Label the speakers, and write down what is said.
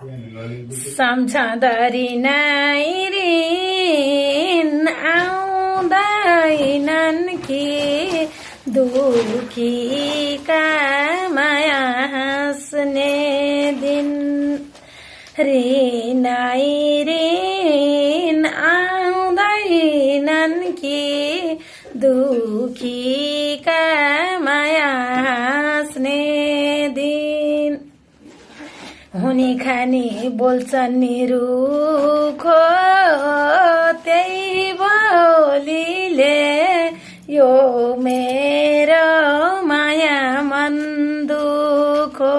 Speaker 1: सम्झँदरी नै ऋण आउँदैनन् कि दुखीका माया हाँस्ने दिन ऋणै ऋण आउँदैनन् कि दुखीका माया हाँस्ने दिन हुनी खानी बोल्छन् नि रुखो त्यही बोलीले यो मेरो माया मन दुखो